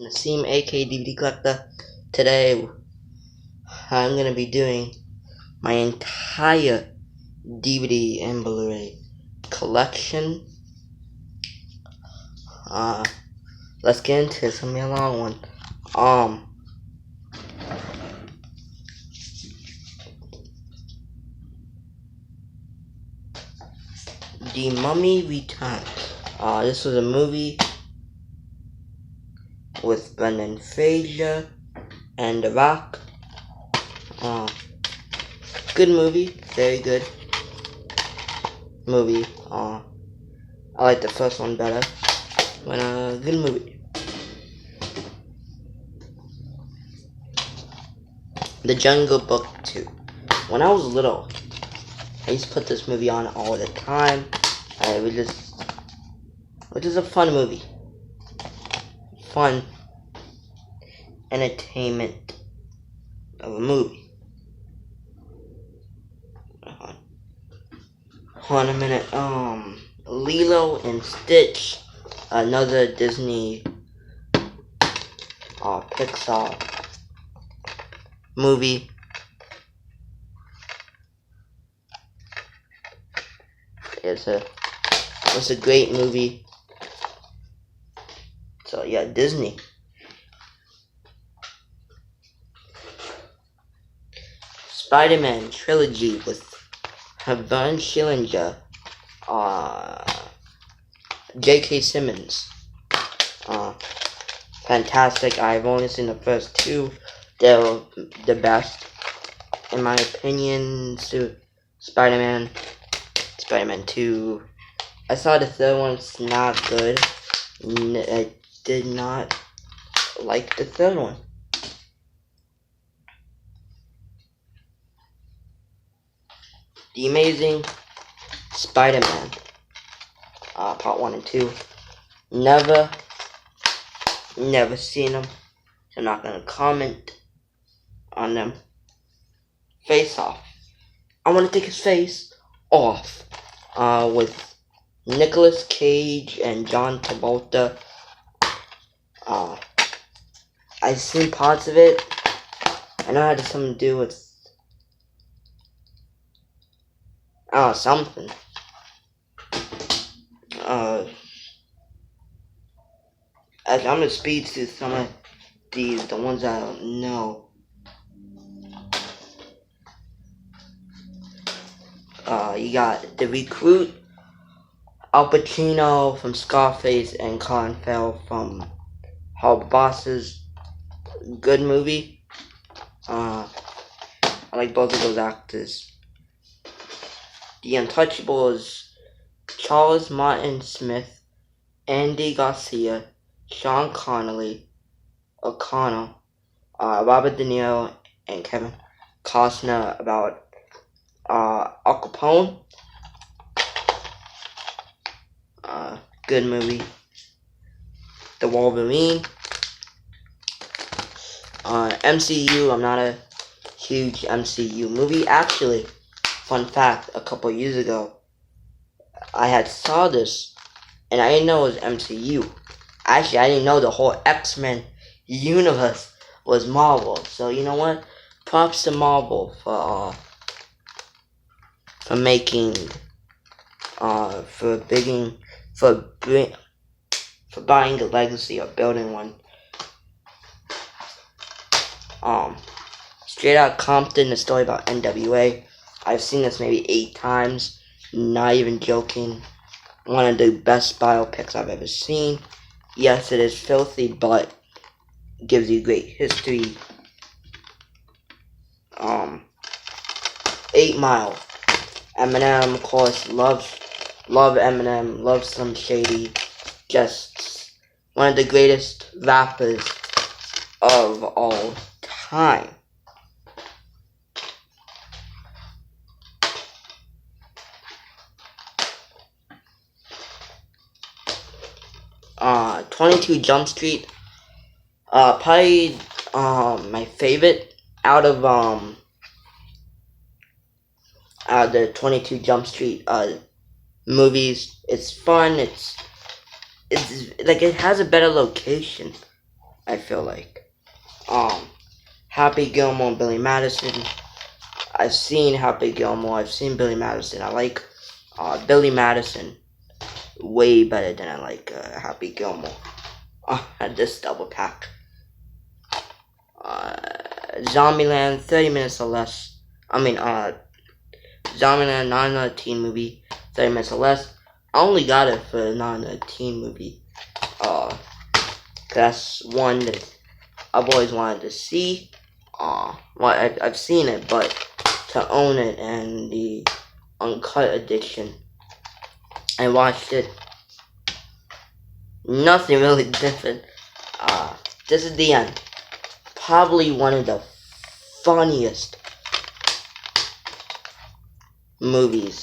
Nassim, aka DVD Collector. Today, I'm going to be doing my entire DVD and Blu-ray collection. Let's get into it. It's going to be a long one. The Mummy Returns. This was a movie with Brendan Fraser and The Rock. Good movie, very good movie. I like the first one better, but good movie. The Jungle Book 2. When I was little, I used to put this movie on all the time. Which is a fun movie. Fun entertainment of a movie. Hold on a minute. Lilo and Stitch, another Disney Pixar movie. It's a great movie. So yeah, Disney. Spider-Man trilogy with Vern Schillinger, J.K. Simmons. Fantastic. I've only seen the first two. They're the best, in my opinion. So, Spider-Man 2. I saw the third one. It's not good. I did not like the third one. The Amazing Spider-Man, part 1 and 2. Never seen them, so I'm not gonna comment on them. Face Off. I want to take his face off, with Nicolas Cage and John Travolta. I've seen parts of it. I know it had something to do with something. I'm gonna speed through some of the ones I don't know. You got The Recruit, Al Pacino from Scarface, and Colin Farrell from Hard Bosses. Good movie. I like both of those actors. The Untouchables, Charles Martin Smith, Andy Garcia, Sean Connery, O'Connell, Robert De Niro, and Kevin Costner about Al Capone. Good movie. The Wolverine. MCU, I'm not a huge MCU movie. Actually, fun fact, a couple years ago, I had saw this, and I didn't know it was MCU. Actually, I didn't know the whole X-Men universe was Marvel. So, you know what? Props to Marvel for making, for buying a legacy or building one. Straight Outta Compton, the story about NWA. I've seen this maybe 8 times. Not even joking. One of the best biopics I've ever seen. Yes, it is filthy, but gives you great history. 8 Mile. Eminem, of course, love Eminem, love Slim Shady. Just one of the greatest rappers of all time. Uh, 22 Jump Street. Probably my favorite out of the 22 Jump Street movies. It's fun. It's like it has a better location. I feel like. Happy Gilmore and Billy Madison. I've seen Happy Gilmore. I've seen Billy Madison. I like Billy Madison way better than I like Happy Gilmore. This double pack. Zombieland, 30 minutes or less. Zombieland, not another teen movie, 30 minutes or less. I only got it for not another teen movie. That's one that I've always wanted to see. I've seen it, but to own it and the uncut edition, I watched it. Nothing really different. This is the end. Probably one of the funniest movies.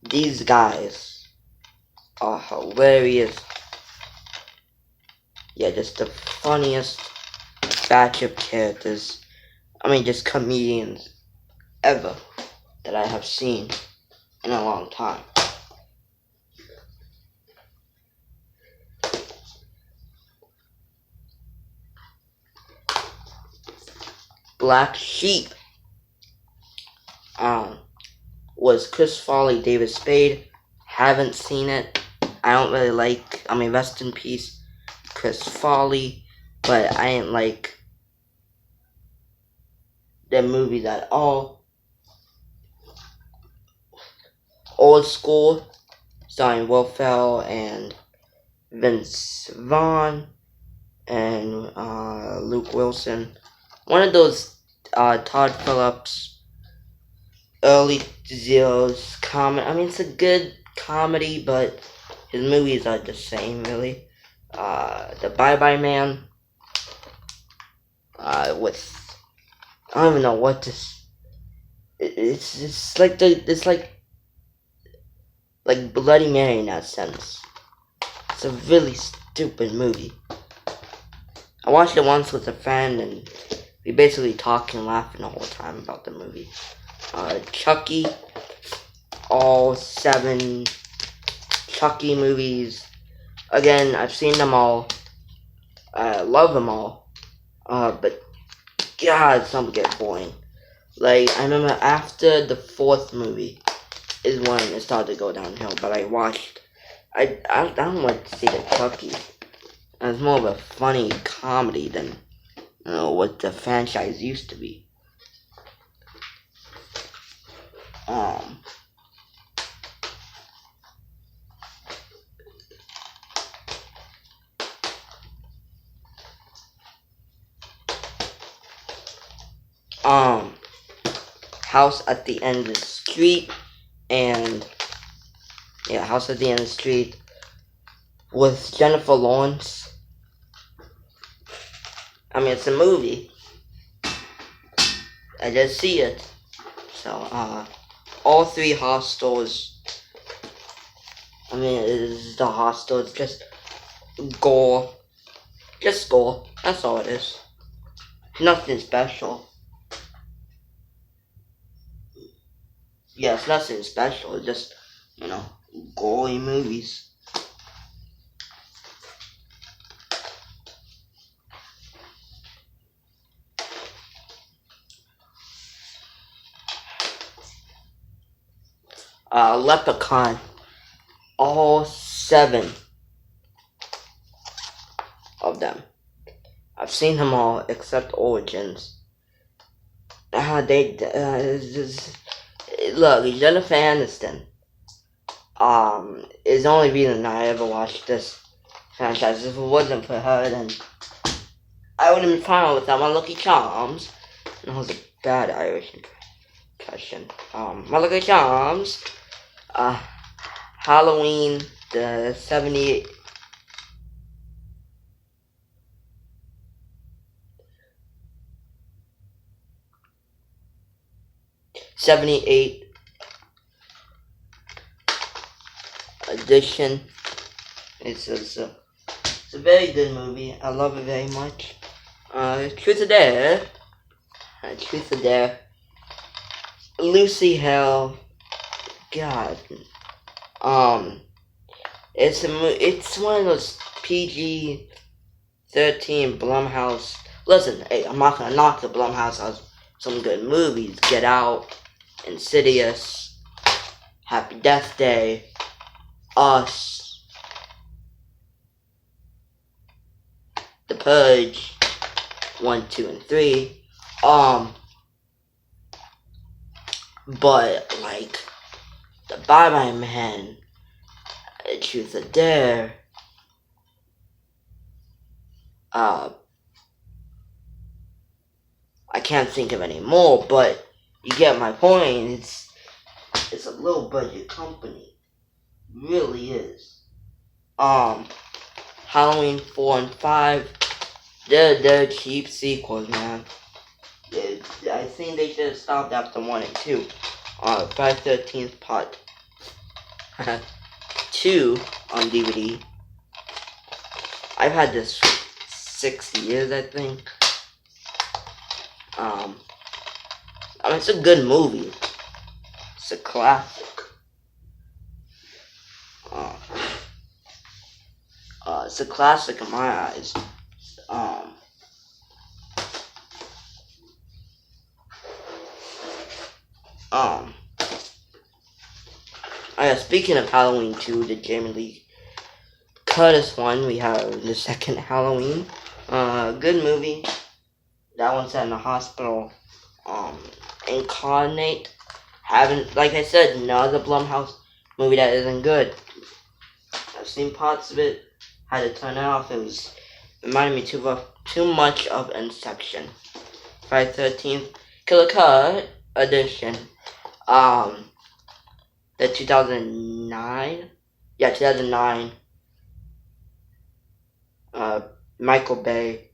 These guys are hilarious. Yeah, just the funniest batch of characters. Just comedians ever that I have seen in a long time. Black Sheep was Chris Farley, David Spade. Haven't seen it. I don't really like. Rest in peace, Chris Farley. But I didn't like the movies at all. Old School, starring Will Ferrell and Vince Vaughn and Luke Wilson. One of those Todd Phillips early zeros comedy. It's a good comedy, but his movies are the same, really. The Bye Bye Man. With I don't even know what this. It's like Bloody Mary in that sense. It's a really stupid movie. I watched it once with a friend, and we basically talked and laughed the whole time about the movie. Chucky, all 7 Chucky movies. Again, I've seen them all. I love them all. But God, some get boring. Like, I remember after the 4th movie is when it started to go downhill. But I don't like to see the Chucky. It's more of a funny comedy than what the franchise used to be. House at the End of the Street, and House at the End of the Street with Jennifer Lawrence. It's a movie. I just see it. So, all 3 Hostels. It is the Hostel. It's just gore. Just gore. That's all it is. Nothing special. Yeah, it's nothing special. It's just, gory movies. Leprechaun. All 7 of them. I've seen them all except Origins. Look, Jennifer Aniston is the only reason I ever watched this franchise. If it wasn't for her, then I would have been fine with My Lucky Charms. That was a bad Irish impression. My Lucky Charms. Halloween, the 78. Edition. It's a very good movie. I love it very much. Truth or Dare. Lucy Hale. God. It's one of those PG 13, Blumhouse. Listen, hey, I'm not gonna knock the Blumhouse has some good movies. Get Out, Insidious, Happy Death Day, Us, The Purge, 1, 2, and 3. But like the Bye Bye Man, Truth or Dare, I can't think of any more, but you get my point. It's a low budget company, it really is. Halloween 4 and 5, they're cheap sequels, man. I think they should have stopped after 1 and 2. Friday 13th Part 2 on DVD. I've had this for 6 years, I think. It's a good movie. It's a classic. It's a classic in my eyes. Speaking of Halloween 2, the Jamie Lee Curtis one, we have the second Halloween. Good movie. That one's set in a hospital. Incarnate. Like I said, another Blumhouse movie that isn't good. I've seen parts of it. Had to turn it off. It reminded me too much of Inception. Friday 13th Killer Cut edition. The 2009. Yeah, 2009. Michael Bay.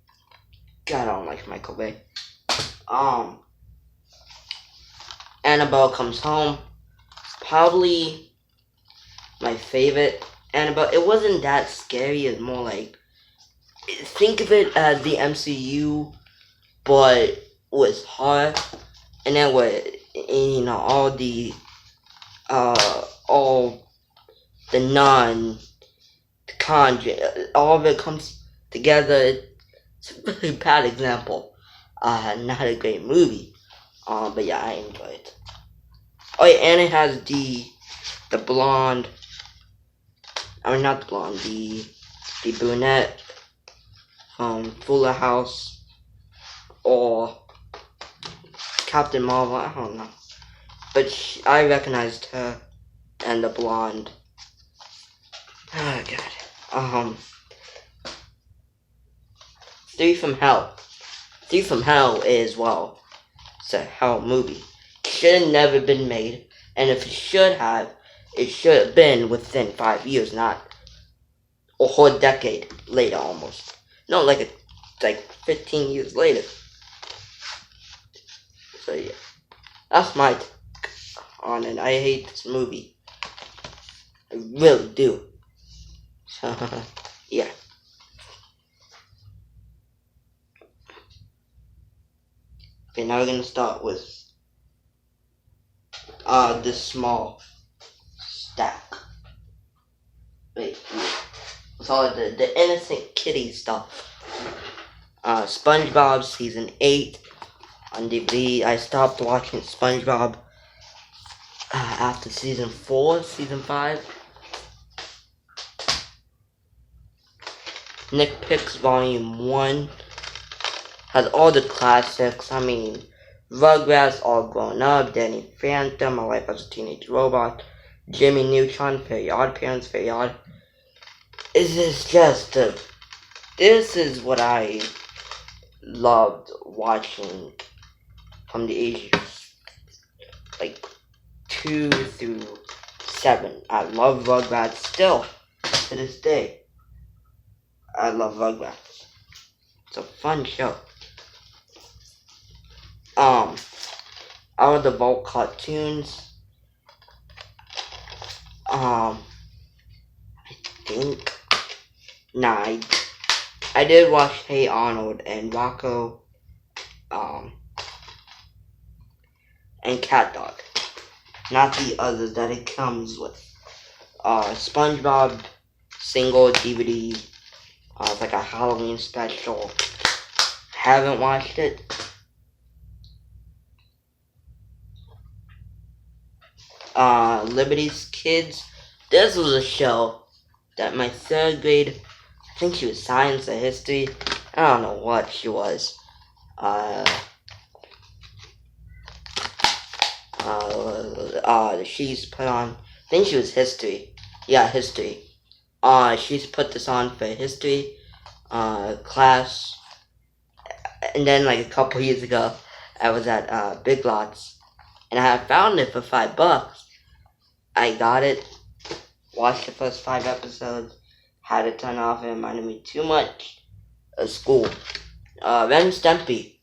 God, I don't like Michael Bay. Annabelle Comes Home. Probably my favorite Annabelle. It wasn't that scary. It's more like, think of it as the MCU, but with horror. And then with, all the Nun, the Conjuring, all of it comes together. It's a really bad example. Not a great movie. But yeah, I enjoy it. Oh yeah, and it has the blonde. I mean, not the blonde. The brunette from Fuller House or Captain Marvel. I don't know, but I recognized her and the blonde. Oh god. 3 from Hell. 3 from Hell is, well, it's a hell movie. Should have never been made, and if it should have been within 5 years, not a whole decade later almost. No, like 15 years later. So yeah, that's my take on it. I hate this movie. I really do. So yeah. Okay, now we're gonna start with this small stack. Wait, it's all the innocent kitty stuff. SpongeBob season 8 on DVD. I stopped watching SpongeBob after season 4, season 5. Nick Picks Volume 1 has all the classics. I mean, Rugrats, All Grown Up, Danny Phantom, My Life as a Teenage Robot, Jimmy Neutron, Fairly Odd Parents, Fairly Odd. This is what I loved watching from the ages 2 through 7. I love Rugrats still to this day. I love Rugrats. It's a fun show. Out of the Vault cartoons, I think, I did watch Hey Arnold and Rocco, and Cat Dog. Not the others that it comes with. SpongeBob single DVD, It's like a Halloween special. Haven't watched it. Liberty's Kids. This was a show that my third grade, I think she was science or history, I don't know what she was. She's put on, I think she was history. Yeah, history. She's put this on for history, class. And then like a couple years ago, I was at, Big Lots, and I found it for $5. I got it, watched the first 5 episodes, had to turn off. It reminded me too much of school. Ren and Stimpy.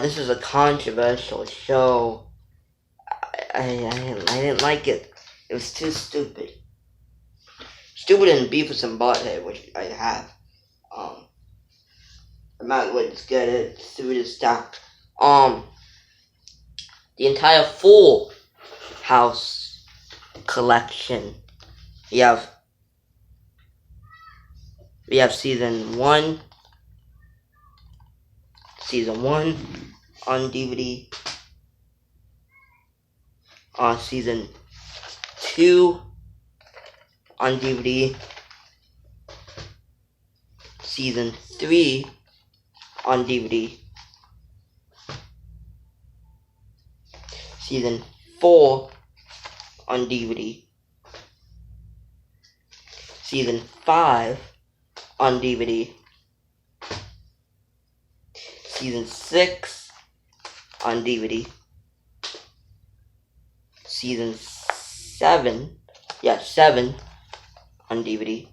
This is a controversial show. I didn't like it. It was too stupid. Stupid and Beavis and Butthead, which I have. I might as well just get it through the stack. The entire Full House collection. We have season 1 on DVD. Season 2 on DVD. Season 3 on DVD. Season 4 on DVD. Season 5 on DVD. Season 6 on DVD. Season 7 on DVD.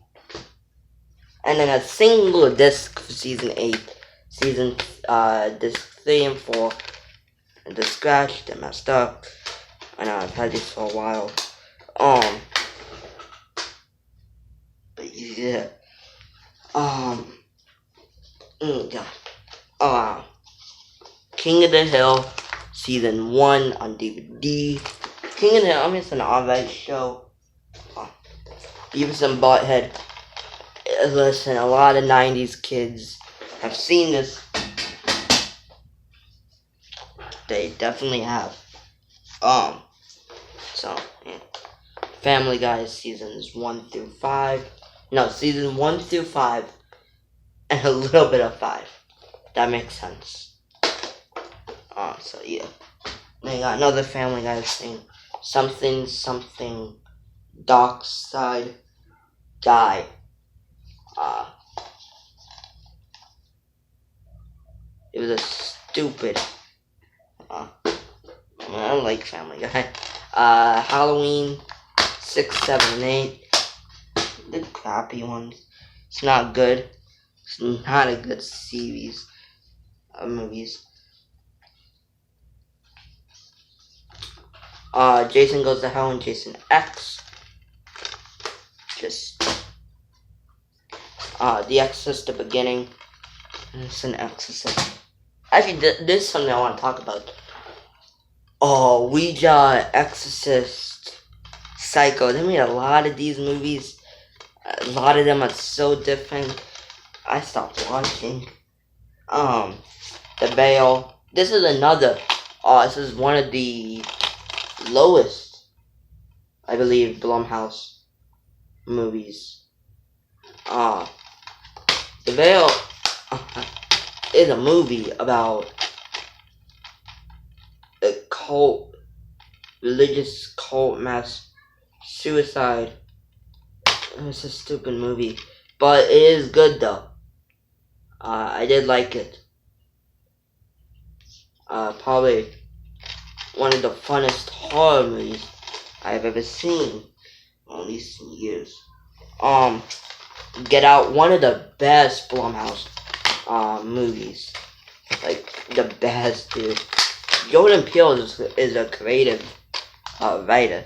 And then a single disc for season 8. Disc 3 and 4. And they're scratched and messed up. I know I've had this for a while. But yeah. King of the Hill, season 1 on DVD. King of the Hill, I mean, it's an alright show. Beavis and Butthead. Listen, a lot of 90s kids have seen this. They definitely have. So, yeah. Family Guy seasons 1 through 5. No, season 1 through 5. And a little bit of 5. That makes sense. So yeah. Then got another Family Guy thing. Something Dark Side Guy. It was a stupid. I like Family Guy. Halloween 6, 7, and 8. The crappy ones. It's not good. It's not a good series of movies. Jason Goes to Hell and Jason X. Just The Exorcist, the beginning. It's an Exorcist. Actually, this is something I want to talk about. Ouija, Exorcist, Psycho. They made a lot of these movies. A lot of them are so different. I stopped watching. The Veil. This is another. This is one of the lowest, I believe, Blumhouse movies. The Veil is a movie about a cult, religious cult mass suicide. It's a stupid movie, but it is good though. I did like it. Probably one of the funnest horror movies I've ever seen, at least in years. Get Out, one of the best Blumhouse movies, like the best, dude. Jordan Peele is a creative writer.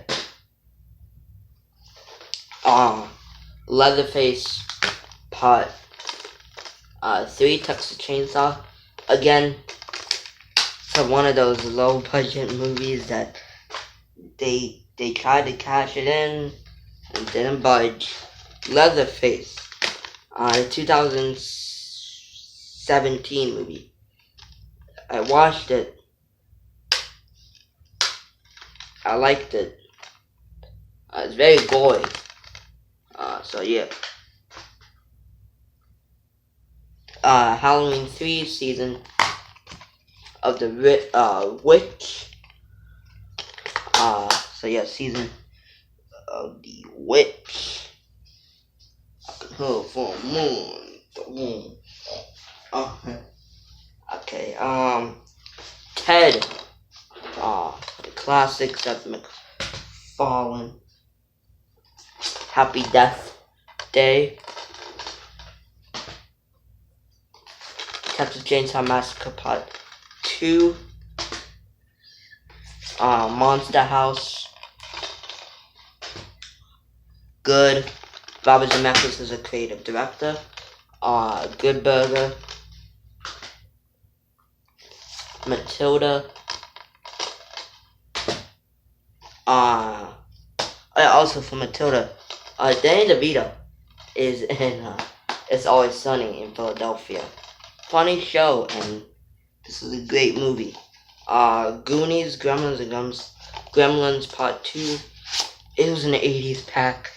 Leatherface Part 3, Texas Chainsaw. Again, it's one of those low budget movies that they tried to cash it in and didn't budge. Leatherface. The 2017 movie. I watched it. I liked it. It's very gory. So yeah. Halloween 3 season of the Witch. So yeah, season of the Witch. I can hear for a moon. Okay. Ted. The classic Seth MacFarlane. Happy Death Day. Texas Chainsaw Massacre Part 2. Monster House. Good. Robert Zemeckis is a creative director. Good Burger. Matilda. Also for Matilda, Danny DeVito is in It's Always Sunny in Philadelphia. Funny show, and this is a great movie. Goonies, Gremlins, and Gremlins Part 2. It was an 80s pack.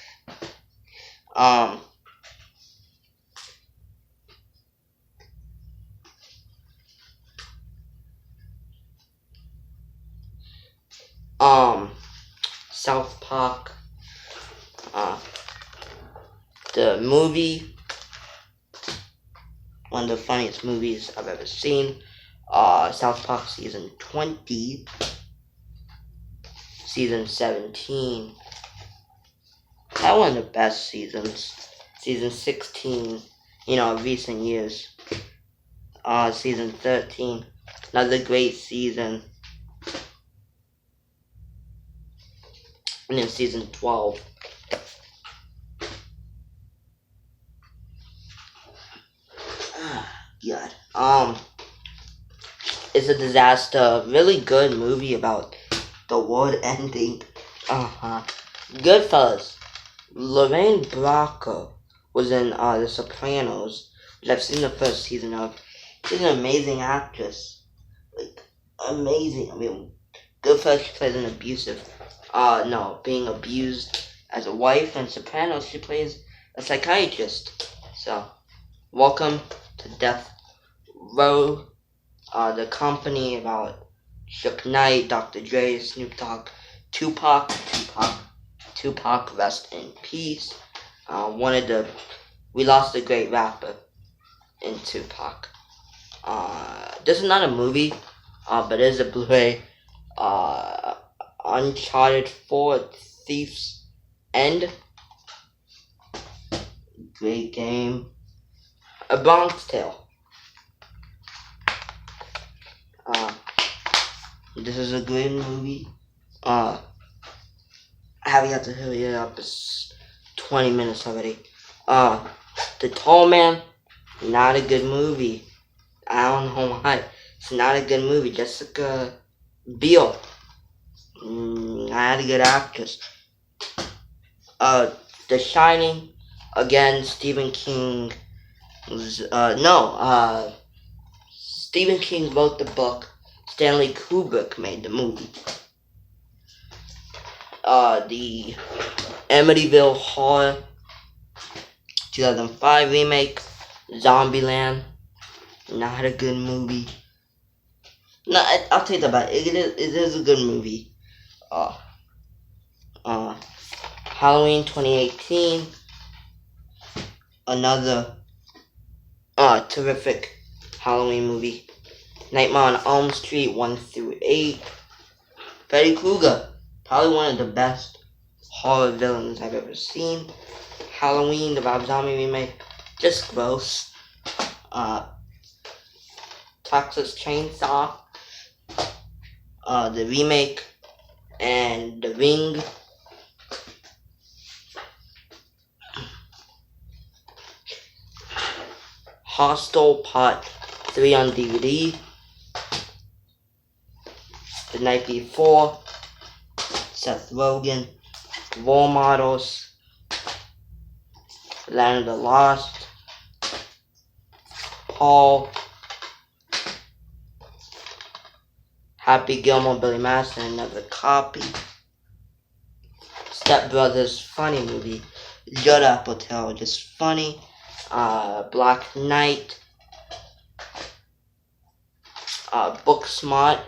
South Park. The movie. One of the funniest movies I've ever seen. South Park Season 20. Season 17. That one of the best seasons. Season 16, recent years. Season 13. Another great season. And then season 12. God. It's a disaster. Really good movie about the world ending. Goodfellas. Lorraine Bracco was in The Sopranos, which I've seen the first season of. She's an amazing actress. Amazing. I mean, Goodfellas, she plays an being abused as a wife, and Sopranos, she plays a psychiatrist. So, welcome to Death Row, the company about Suge Knight, Dr. Dre, Snoop Dogg, Tupac, rest in peace. We lost a great rapper in Tupac. This is not a movie, but it is a Blu-ray. Uncharted 4 Thief's End. Great game. A Bronx Tale. This is a great movie. Having to hurry it up. It's 20 minutes already. The Tall Man. Not a good movie. I don't know why. It's not a good movie. Jessica Biel. Not a good actress. The Shining. Again, Stephen King. Stephen King wrote the book. Stanley Kubrick made the movie. The Amityville Horror 2005 remake. Zombieland. Not a good movie. No, I'll take that back. It is a good movie. Halloween 2018. Another terrific Halloween movie. Nightmare on Elm Street 1 through 8. Freddy Krueger. Probably one of the best horror villains I've ever seen. Halloween, the Rob Zombie remake. Just gross. Texas Chainsaw. The remake. And The Ring. Hostel Part 3 on DVD. The Night Before. Seth Rogen. Role Models. Land of the Lost. Hall, Happy Gilmore, Billy Madison, Another Copy, Step Brothers, funny movie, Judd Apatow, just funny, Black Knight, Booksmart,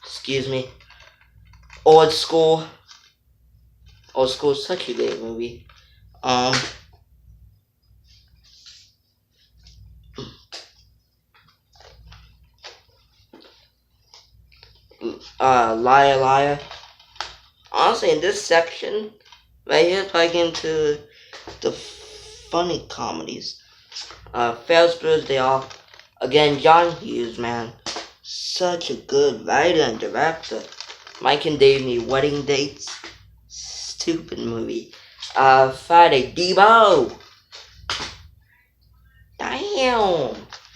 excuse me, Old School is such a great movie, Liar Liar. Honestly, in this section right here, if I get into the funny comedies, Ferris Bueller's Day Off. Again, John Hughes, man, such a good writer and director. Mike and Dave Wedding Dates, stupid movie. Friday, Debo. Damn.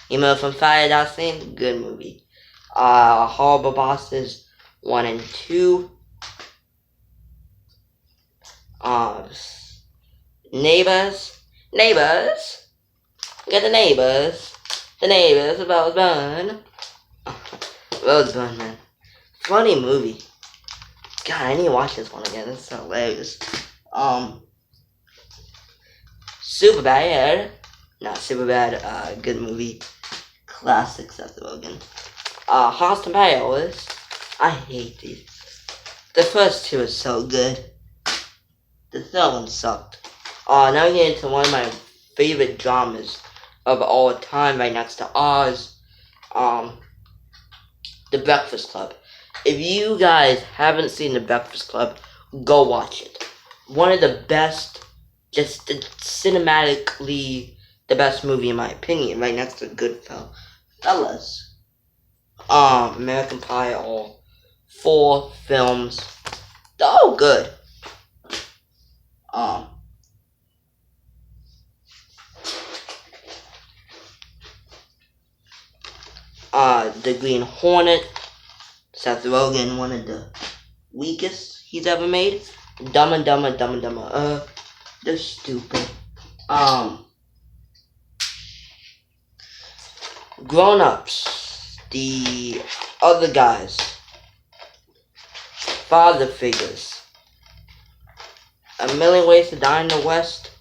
You know, from Friday That Same, good movie. Horrible Bosses 1 and 2. Neighbors. Get the neighbors. Rosebud. Rosebud, man. Funny movie. God, I need to watch this one again. It's so hilarious. Superbad. Not Superbad. Good movie. Classic Seth Rogen. Austin Powers. I hate these. The first two are so good. The third one sucked. Now we get into one of my favorite dramas of all time, right next to Oz. The Breakfast Club. If you guys haven't seen The Breakfast Club, go watch it. One of the best, just cinematically the best movie in my opinion, right next to Goodfellas. American Pie, all 4 films. They're all good. The Green Hornet. Seth Rogen, one of the weakest he's ever made. Dumb and Dumber. They're stupid. Grown Ups. The other guys. Father Figures. A Million Ways to Die in the West.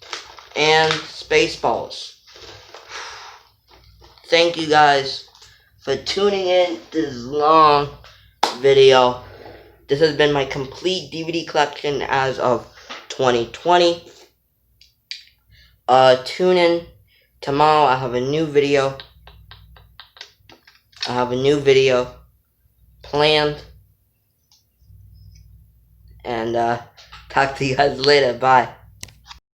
And Spaceballs. Thank you guys for tuning in to this long video. This has been my complete DVD collection as of 2020. Tune in tomorrow. I have a new video planned. And talk to you guys later. Bye.